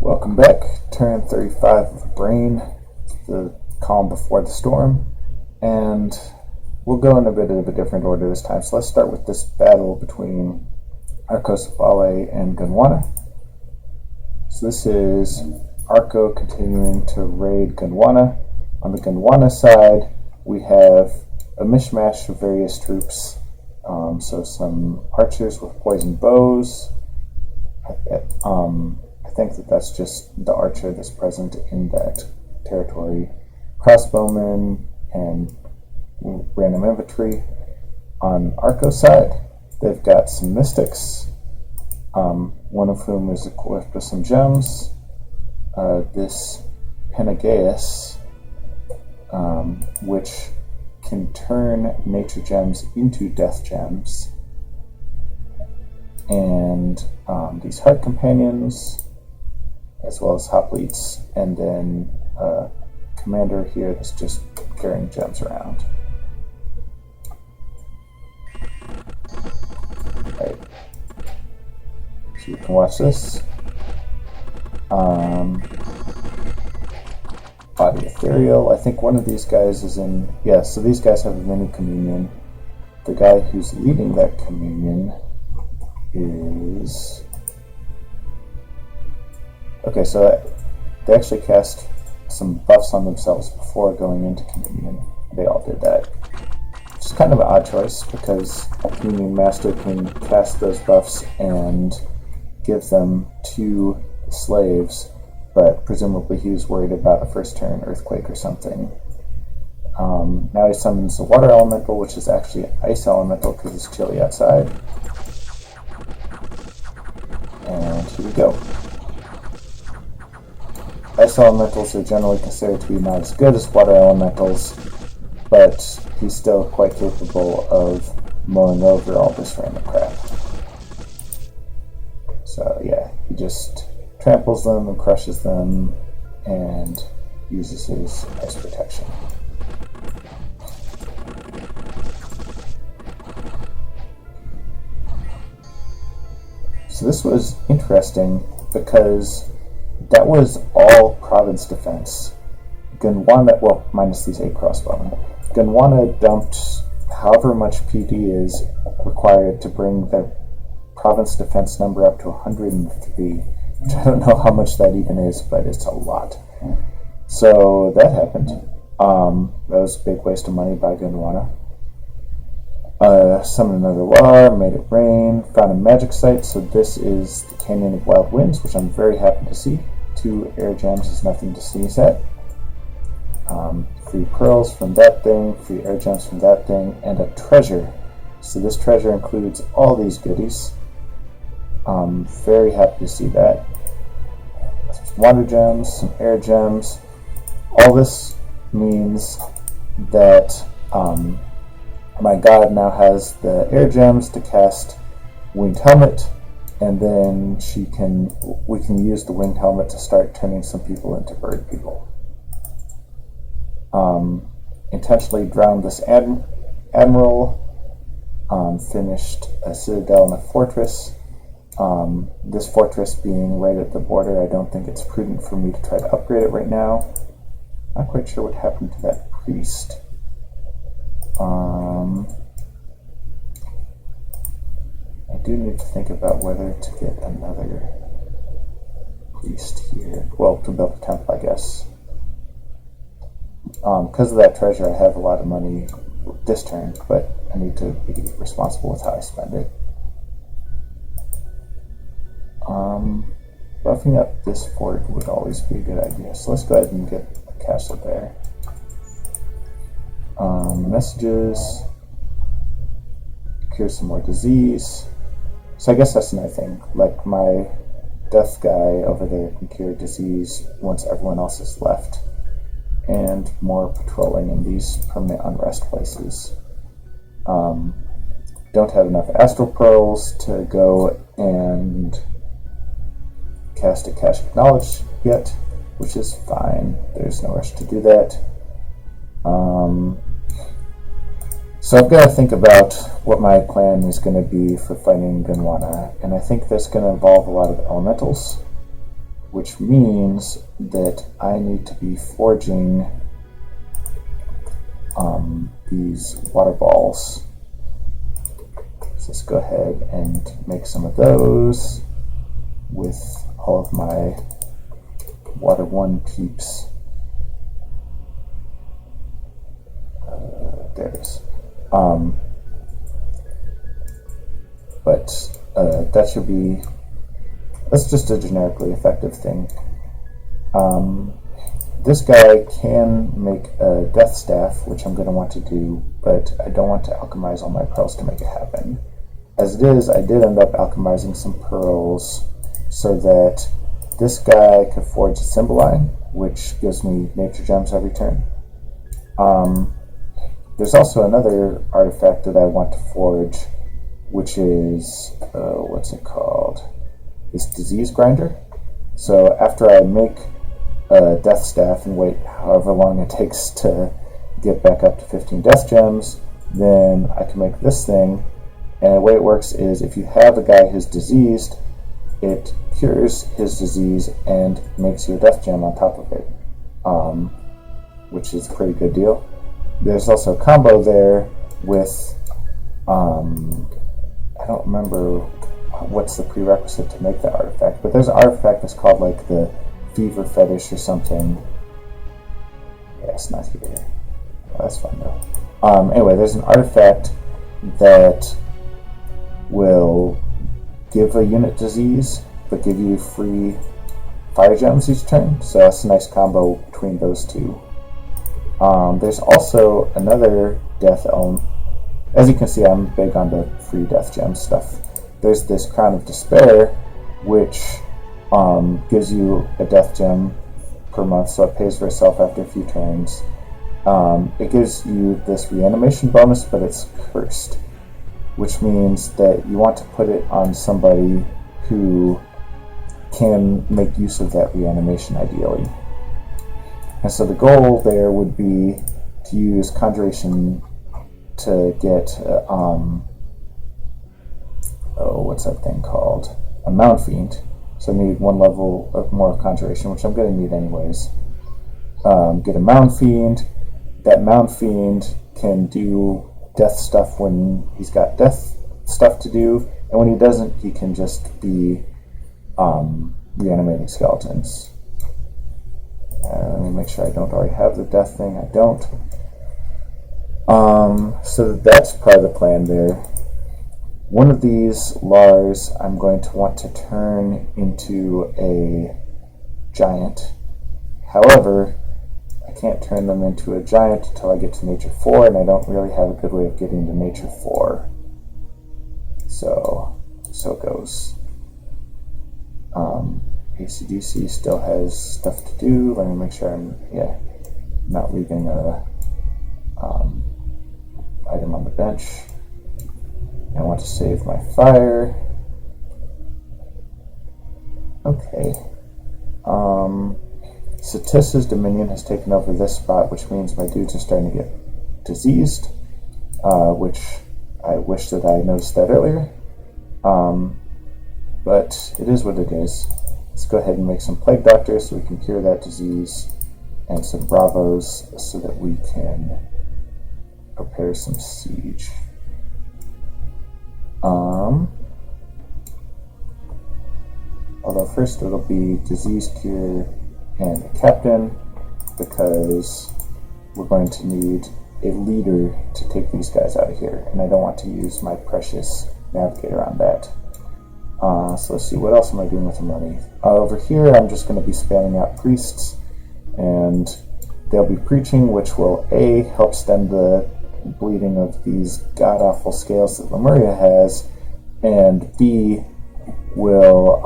Welcome back. Turn 35 of Brain, the calm before the storm, and we'll go in a bit of a different order this time. So let's start with this battle between Arcosafale and Gondwana. So this is Arco continuing to raid Gondwana. On the Gondwana side, we have a mishmash of various troops. So some archers with poisoned bows. I think that's just the archer that's present in that territory. Crossbowmen and random infantry. On Arco's side, they've got some mystics, one of whom is equipped with some gems. This Panagaeus, which can turn nature gems into death gems. And these heart companions, as well as hoplites, and then a commander here that's just carrying gems around. Right. So you can watch this. Body ethereal. I think one of these guys is in. Yeah, so these guys have a mini communion. The guy who's leading that communion is. Okay, so they actually cast some buffs on themselves before going into communion. They all did that. Which is kind of an odd choice because a communion master can cast those buffs and give them to the slaves, but presumably he was worried about a first turn earthquake or something. Now he summons the water elemental, which is actually an ice elemental because it's chilly outside. And here we go. Ice elementals are generally considered to be not as good as water elementals, but he's still quite capable of mowing over all this random crap. So yeah, he just tramples them and crushes them and uses his ice protection. So this was interesting because that was all province defense. Gondwana, well, minus these 8 crossbowmen. Gondwana dumped however much PD is required to bring the province defense number up to 103, which I don't know how much that even is, but it's a lot. So that happened. That was a big waste of money by Gondwana. Summoned another war, made it rain, found a magic site, so this is the Canyon of Wild Winds, which I'm very happy to see. 2 air gems is nothing to sneeze at. 3 pearls from that thing, 3 air gems from that thing, and a treasure. So this treasure includes all these goodies. Very happy to see that. Some water gems, some air gems. All this means that my god now has the air gems to cast Winged Helmet, and then we can use the Winged Helmet to start turning some people into bird people. Intentionally drowned this admiral, finished a citadel and a fortress. This fortress being right at the border, I don't think it's prudent for me to try to upgrade it right now. Not quite sure what happened to that priest. I do need to think about whether to get another priest here. Well, to build a temple, I guess. Because of that treasure, I have a lot of money this turn, but I need to be responsible with how I spend it. Buffing up this fort would always be a good idea, so let's go ahead and get a castle there. Messages. Cure some more disease. So I guess that's another thing. Like my death guy over there can cure disease once everyone else has left. And more patrolling in these permanent unrest places. Don't have enough astral pearls to go and cast a Cache of Knowledge yet, which is fine. There's no rush to do that. So I've got to think about what my plan is going to be for fighting Gondwana, and I think that's going to involve a lot of elementals. which means that I need to be forging these water balls. So let's go ahead and make some of those with all of my water 1 peeps. There it is. But that should be, that's just a generically effective thing. This guy can make a death staff, which I'm going to want to do, but I don't want to alchemize all my pearls to make it happen. As it is, I did end up alchemizing some pearls so that this guy could forge a Symboline, which gives me nature gems every turn. There's also another artifact that I want to forge, which is, what's it called? This disease grinder. So after I make a death staff and wait however long it takes to get back up to 15 death gems, then I can make this thing. And the way it works is if you have a guy who's diseased, it cures his disease and makes you a death gem on top of it, which is a pretty good deal. There's also a combo there with, I don't remember what's the prerequisite to make that artifact, but there's an artifact that's called like the Fever Fetish or something. Yeah, it's not here. Oh, that's fun though. Anyway, there's an artifact that will give a unit disease, but give you free fire gems each turn, so that's a nice combo between those two. There's also another death element. As you can see, I'm big on the free death gem stuff. There's this Crown of Despair, which gives you a death gem per month, so it pays for itself after a few turns. It gives you this reanimation bonus, but it's cursed, which means that you want to put it on somebody who can make use of that reanimation ideally. And so the goal there would be to use Conjuration to get, what's that thing called? A Mound Fiend. So I need 1 level of more of Conjuration, which I'm going to need anyways. Get a Mound Fiend. That Mound Fiend can do death stuff when he's got death stuff to do, and when he doesn't, he can just be reanimating skeletons. Let me make sure I don't already have the death thing. I don't. So that's part of the plan there. One of these Lars I'm going to want to turn into a giant. However, I can't turn them into a giant until I get to Nature 4, and I don't really have a good way of getting to Nature 4. So it goes. ACDC still has stuff to do. Let me make sure I'm not leaving a item on the bench. I want to save my fire. Okay. Satissa's Dominion has taken over this spot, which means my dudes are starting to get diseased, which I wish that I noticed that earlier. But it is what it is. Let's go ahead and make some Plague Doctors so we can cure that disease, and some Bravos so that we can prepare some siege. Although first it'll be Disease Cure and a Captain, because we're going to need a leader to take these guys out of here, and I don't want to use my precious Navigator on that. So let's see, what else am I doing with the money? Over here I'm just going to be spamming out priests, and they'll be preaching, which will A, help stem the bleeding of these god-awful scales that Lemuria has, and B, will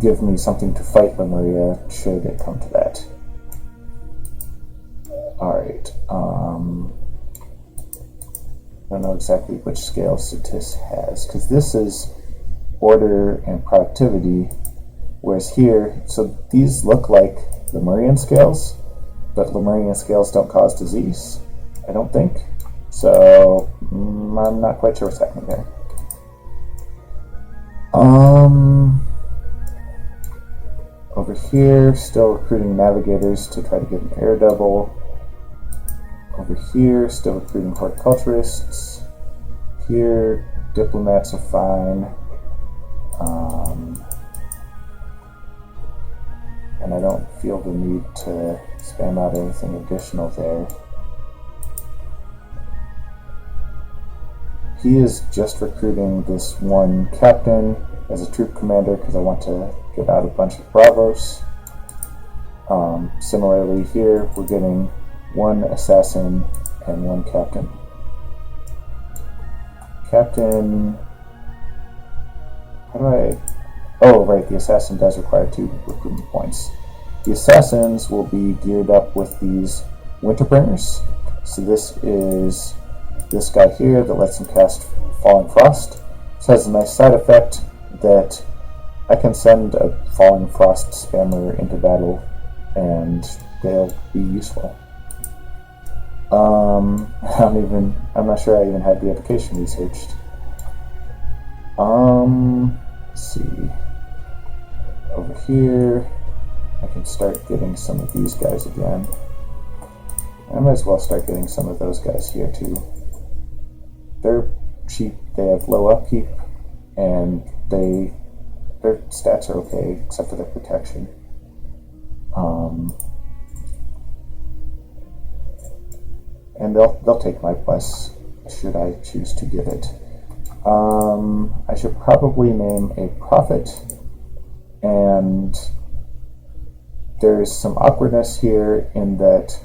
give me something to fight Lemuria should it come to that. Alright, I don't know exactly which scale Satis has, because this is order and productivity, whereas here, so these look like Lemurian scales, but Lemurian scales don't cause disease, I don't think. So I'm not quite sure what's happening there. Over here, still recruiting navigators to try to get an air double. Over here, still recruiting horticulturists. Here, diplomats are fine. And I don't feel the need to spam out anything additional there. He is just recruiting this one captain as a troop commander because I want to get out a bunch of bravos. Similarly here, we're getting one assassin and one captain. Captain, how do I... Oh, right, the assassin does require 2 recruitment points. The assassins will be geared up with these Winterbringers. So this is this guy here that lets him cast Falling Frost. This has a nice side effect that I can send a Falling Frost spammer into battle and they'll be useful. I'm not sure I even had the application researched. Let's see. Over here, I can start getting some of these guys again. I might as well start getting some of those guys here too. They're cheap, they have low upkeep, and their stats are okay, except for their protection. And they'll take my plus, should I choose to get it. I should probably name a prophet, and there's some awkwardness here in that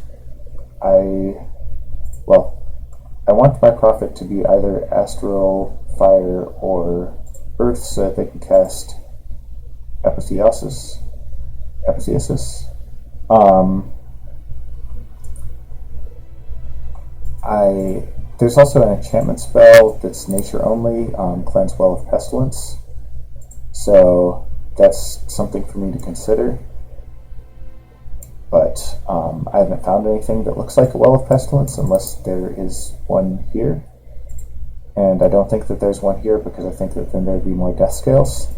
I want my prophet to be either astral, fire, or earth so that they can cast apotheosis. There's also an enchantment spell that's nature only, Cleanse Well of Pestilence. So that's something for me to consider. But I haven't found anything that looks like a Well of Pestilence unless there is one here. And I don't think that there's one here because I think that then there'd be more death scales.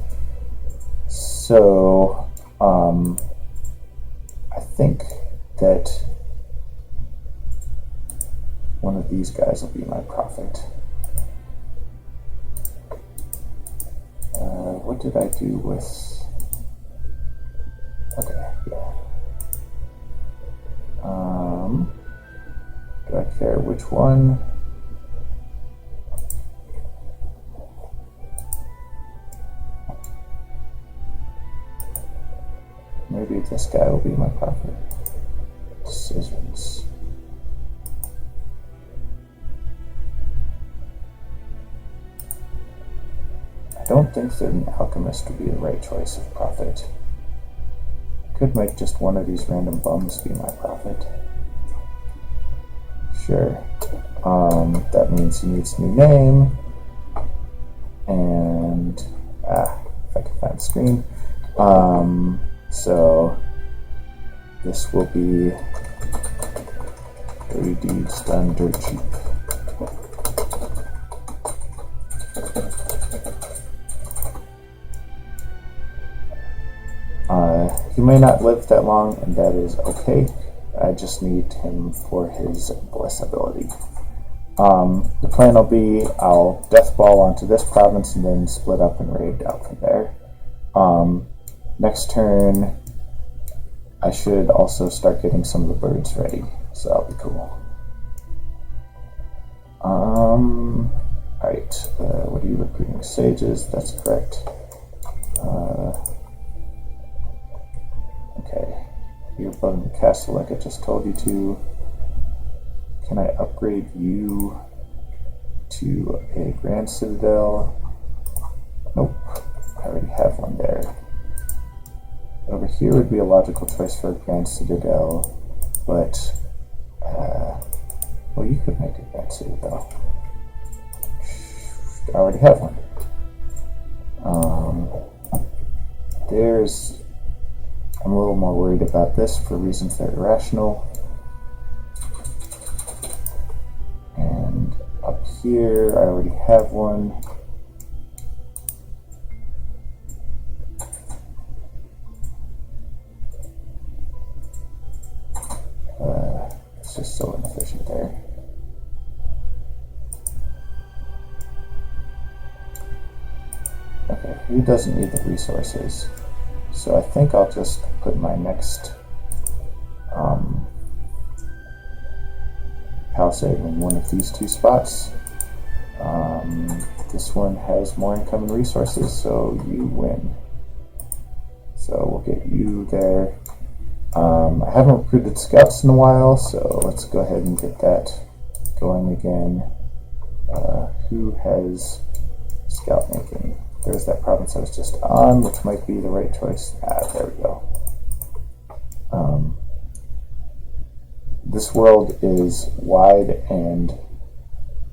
So I think that one of these guys will be my prophet. What did I do with... Okay, yeah. Do I care which one? Maybe this guy will be my prophet. Decisions. I don't think that an alchemist would be the right choice of prophet. Could make just one of these random bums be my prophet. Sure. That means he needs a new name. And if I can find the screen. So this will be Dirty Deeds Done Dirt Cheap. He may not live that long, and that is okay. I just need him for his bliss ability. The plan will be I'll death ball onto this province and then split up and raid out from there. Next turn, I should also start getting some of the birds ready, so that'll be cool. Alright, what are you recruiting? Sages, that's correct. Okay, you're building the castle like I just told you to. Can I upgrade you to a Grand Citadel? Nope, I already have one there. Over here would be a logical choice for a Grand Citadel, but, well, you could make a Grand Citadel. I already have one. I'm a little more worried about this for reasons that are irrational. And up here, I already have one. just so inefficient there. Okay, he doesn't need the resources. So I think I'll just put my next palisade in one of these two spots. This one has more income and resources, so you win. So we'll get you there. I haven't recruited scouts in a while, so let's go ahead and get that going again. Who has scout making? There's that province I was just on, which might be the right choice. There we go. This world is wide and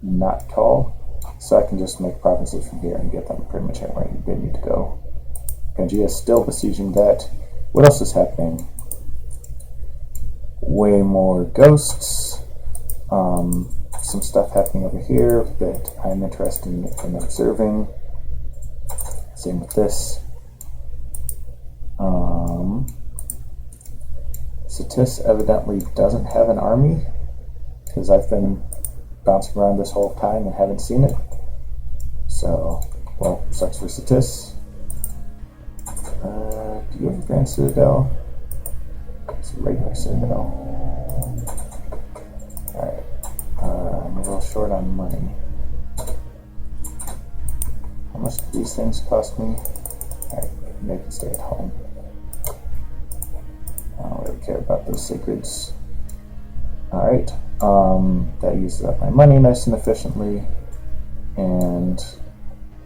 not tall, so I can just make provinces from here and get them pretty much anywhere they need to go. Pangea is still besieging that. What else is happening? Way more ghosts. Some stuff happening over here that I'm interested in observing. Same with this. Satis evidently doesn't have an army, because I've been bouncing around this whole time and haven't seen it. So, well, sucks for Satis. Do you have a Grand Citadel? It's a regular Citadel. Alright. I'm a little short on money. How much do these things cost me? Alright, they can stay at home. I don't really care about those sacreds. Alright, that uses up my money nice and efficiently, and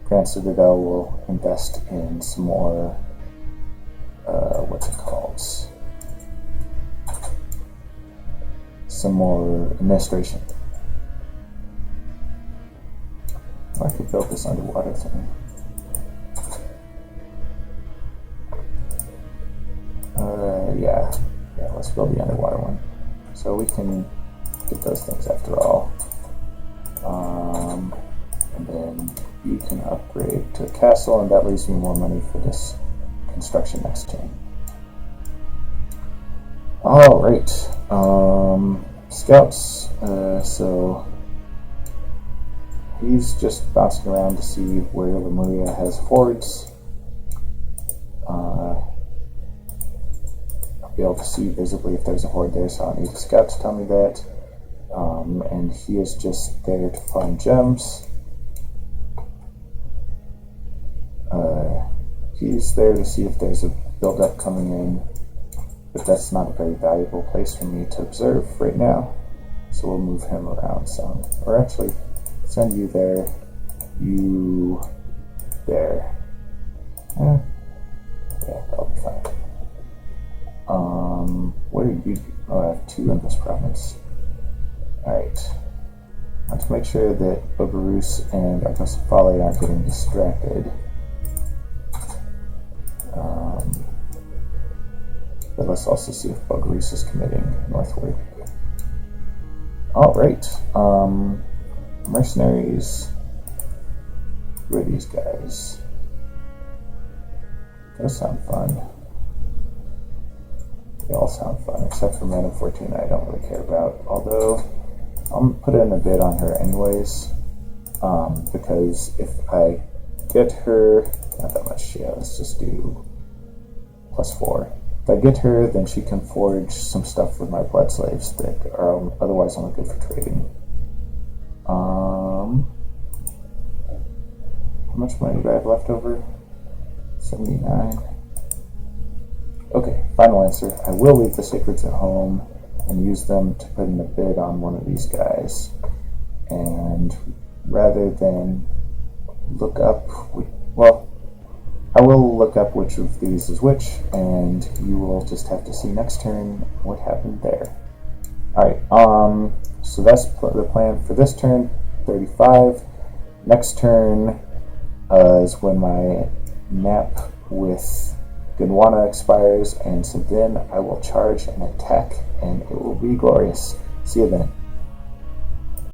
Grand Citadel will invest in some more, what's it called? Some more administration. I could build this underwater thing. Yeah, let's build the underwater one. So we can get those things after all. And then you can upgrade to a castle, and that leaves me more money for this construction next turn. Alright, scouts, so he's just bouncing around to see where Lemuria has hordes. I'll be able to see visibly if there's a horde there, so I don't need a scout to tell me that. And he is just there to find gems. He's there to see if there's a build-up coming in, but that's not a very valuable place for me to observe right now, so we'll move him around some. Or actually, send you there, you there. Yeah, that'll be fine. What are you? Oh, I have 2 in this province. Alright. I want to make sure that Bogarus and Artocephali aren't getting distracted. But let's also see if Bogarus is committing northward. Alright. Mercenaries. Who are these guys? Those sound fun. They all sound fun, except for Mana Fortuna I don't really care about. Although, I'll put in a bid on her anyways. Because if I get her... Not that much, yeah, let's just do +4. If I get her, then she can forge some stuff with my blood slaves that are otherwise only good for trading. How much money do I have left over? 79. Okay, final answer. I will leave the sacreds at home and use them to put in a bid on one of these guys. And rather than look up, well, I will look up which of these is which, and you will just have to see next turn what happened there. Alright, so that's the plan for this turn, 35. Next turn is when my map with Gondwana expires, and so then I will charge and attack, and it will be glorious. See you then.